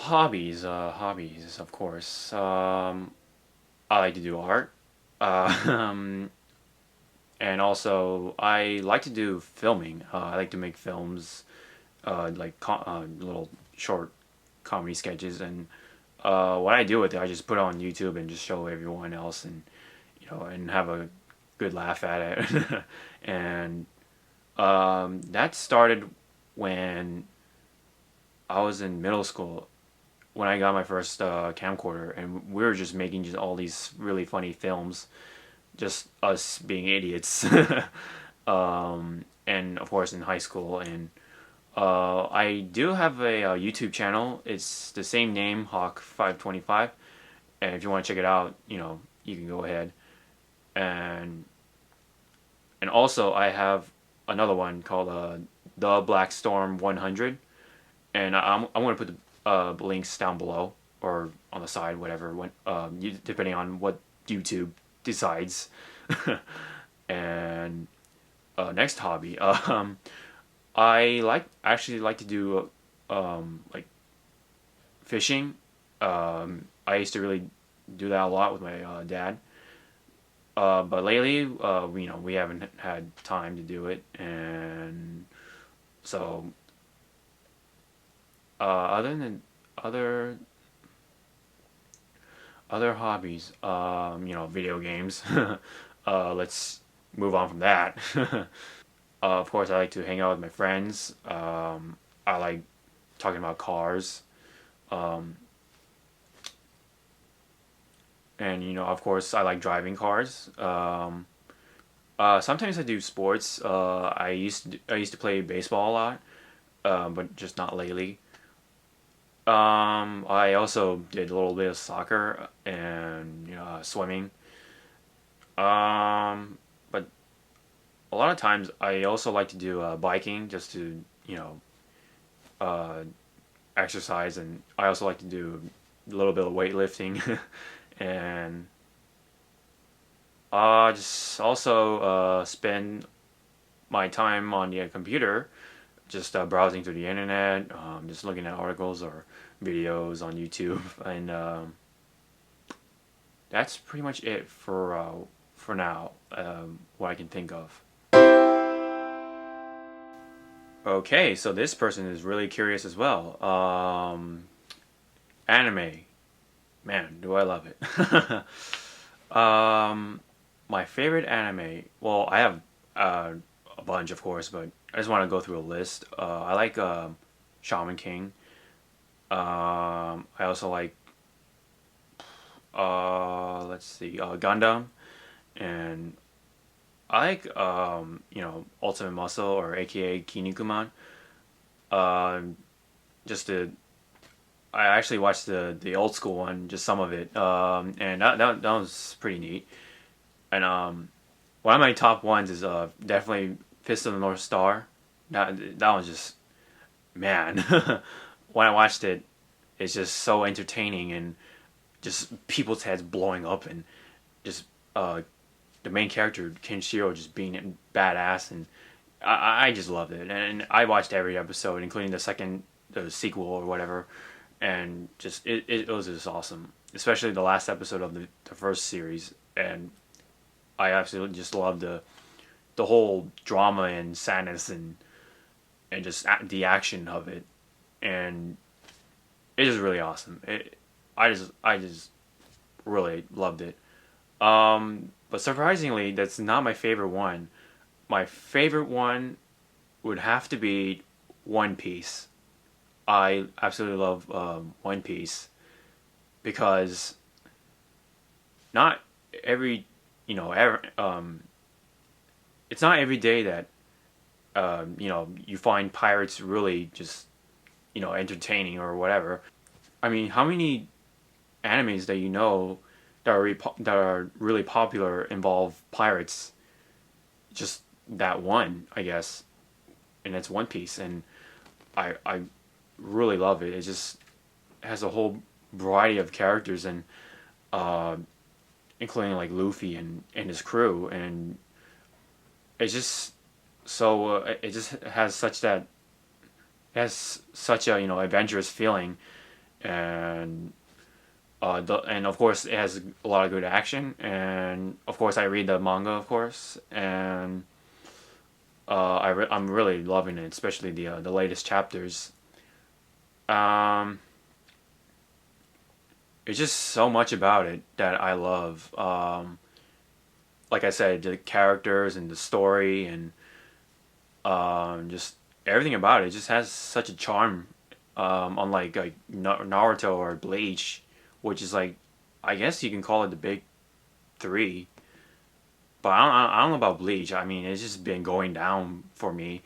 Hobbies, of course. I like to do art, um, and also I like to do filming. I like to make films, little short comedy sketches, and what I do with it, I just put it on YouTube and just show everyone else, and and have a good laugh at it. And that started when I was in middle school when I got my first camcorder, and we were just making just all these really funny films, just us being idiots. And of course in high school, and I do have a YouTube channel. It's the same name, Hawke525, and if you want to check it out, you can go ahead. And also I have another one called the Black Storm 100, and I'm going to put the links down below or on the side, whatever, depending on what YouTube decides. And next hobby, I actually like to do like fishing. I used to really do that a lot with my dad. But lately, we haven't had time to do it, and so other than other other hobbies, video games. Let's move on from that. Of course, I like to hang out with my friends. I like talking about cars, um, and of course, I like driving cars. Sometimes I do sports. I used to play baseball a lot, but just not lately. I also did a little bit of soccer and swimming. But a lot of times I also like to do biking just to uh, exercise, and I also like to do a little bit of weightlifting, and just also spend my time on the computer, just browsing through the internet, just looking at articles or videos on YouTube, and that's pretty much it for now. What I can think of. Okay, so this person is really curious as well. Anime, man, do I love it. My favorite anime. Well, I have a bunch, of course, but I just want to go through a list. I like Shaman King. I also like let's see, Gundam, and I like Ultimate Muscle, or AKA Kinnikuman. Um, just to I actually watched the old school one, just some of it, and that was pretty neat. And one of my top ones is definitely Fist of the North Star. That was just, man. When I watched it, it's just so entertaining, and just people's heads blowing up, and just uh, the main character Kenshiro just being badass, and I just loved it. And I watched every episode, including the sequel or whatever, and just it was just awesome. Especially the last episode of the first series, and I absolutely just loved the whole drama and sadness, and just the action of it, and it is really awesome. I just really loved it. But surprisingly, that's not my favorite one. My favorite one would have to be One Piece. I absolutely love One Piece because not every it's not every day that you find pirates really just entertaining or whatever. I mean, how many animes that that are really popular involve pirates? Just that one, I guess, and it's One Piece, and I really love it. It just has a whole variety of characters, and uh, including like Luffy and his crew, and it's just it just has such a adventurous feeling, and and of course it has a lot of good action, and of course I read the manga, of course, and I'm really loving it, especially the latest chapters. Um, it's just so much about it that I love. Like I said, the characters and the story and just everything about it just has such a charm. Unlike like Naruto or Bleach, which is like, I guess you can call it the big three. But I don't know about Bleach. I mean, it's just been going down for me.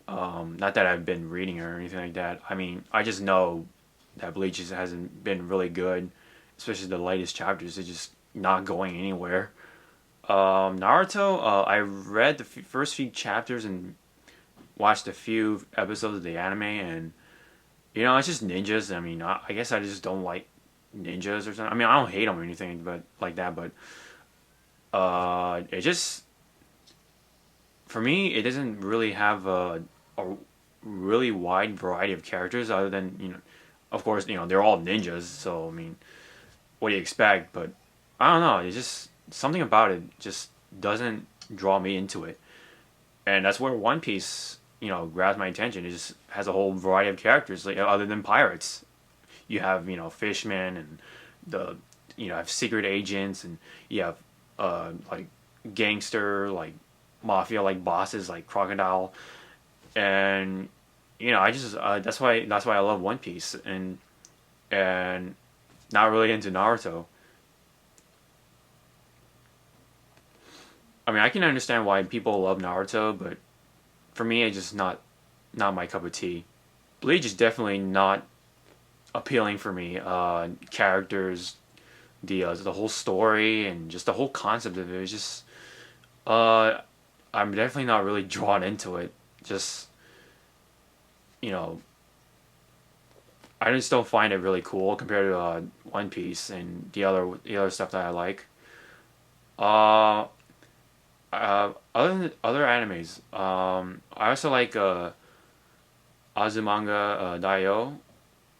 Not that I've been reading or anything like that. I mean, I just know that Bleach just hasn't been really good, especially the latest chapters. It's just not going anywhere. Naruto, I read the first few chapters and watched a few episodes of the anime, and it's just ninjas. I mean, I guess I just don't like ninjas or something. I mean, I don't hate them or anything, but like that. But it just, for me, it doesn't really have a really wide variety of characters other than, of course, they're all ninjas. So I mean, what do you expect? But I don't know. It's just something about it just doesn't draw me into it, and that's where One Piece, grabs my attention. It just has a whole variety of characters, like other than pirates. You have fishmen, and the have secret agents, and you have like gangster, like mafia, like bosses, like Crocodile, and I just that's why I love One Piece, and not really into Naruto. I mean, I can understand why people love Naruto, but for me, it's just not my cup of tea. Bleach is definitely not appealing for me. Characters, the whole story, and just the whole concept of it is just uh, I'm definitely not really drawn into it. Just you know, I just don't find it really cool compared to One Piece and the other stuff that I like. Uh, other animes, I also like Azumanga Daioh,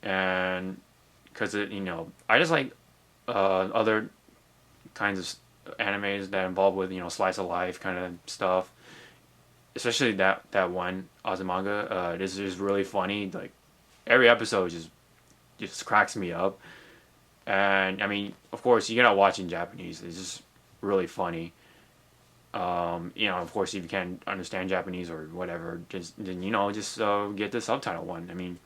and because I just like other kinds of animes that involve with slice of life kind of stuff. Especially that one Azumanga, it is just really funny. Like every episode just cracks me up, and I mean, of course, you gotta watch in Japanese. It's just really funny. Of course, if you can't understand Japanese or whatever, just get the subtitle one. I mean,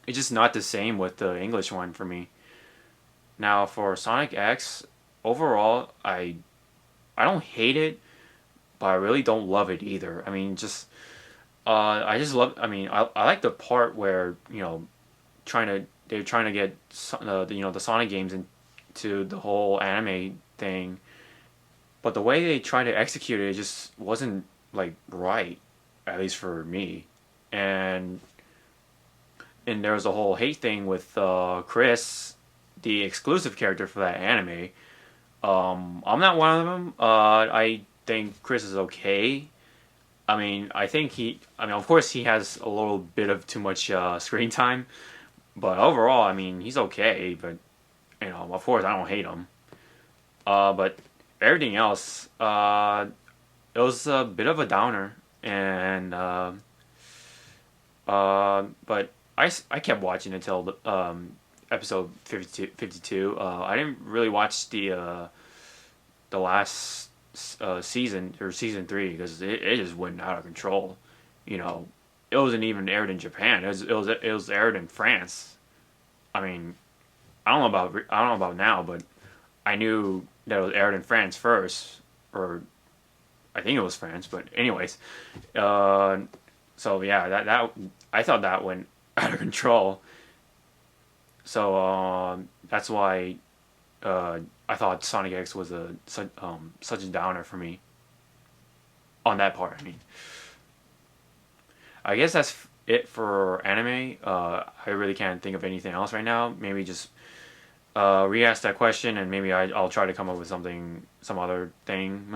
it's just not the same with the English one for me. Now for Sonic X, overall, I don't hate it, but I really don't love it either. I mean, I just love. I mean, I like the part where they're trying to get the Sonic games into the whole anime thing, but the way they tried to execute it just wasn't like right, at least for me. And there was a whole hate thing with Chris, the exclusive character for that anime. I'm not one of them. I think Chris is okay. I mean, of course, he has a little bit of too much screen time, but overall, I mean, he's okay. But of course, I don't hate him. But everything else, it was a bit of a downer, and but I kept watching until episode 52. I didn't really watch the last season or season 3 because it just went out of control. You know, it wasn't even aired in Japan. It was aired in France. I mean, I don't know about now, but I knew that it was aired in France first, or I think it was France. But anyways, uh, so yeah, that I thought that went out of control. So that's why I thought Sonic X was such a downer for me on that part. I mean, I guess that's it for anime. I really can't think of anything else right now. Maybe just re-ask that question, and maybe I'll try to come up with some other thing.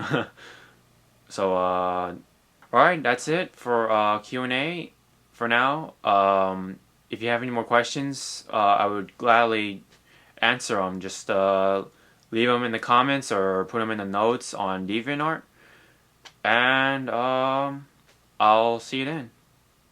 So, all right, that's it for Q&A for now. if you have any more questions, I would gladly answer them. Just leave them in the comments or put them in the notes on DeviantArt. And I'll see you then.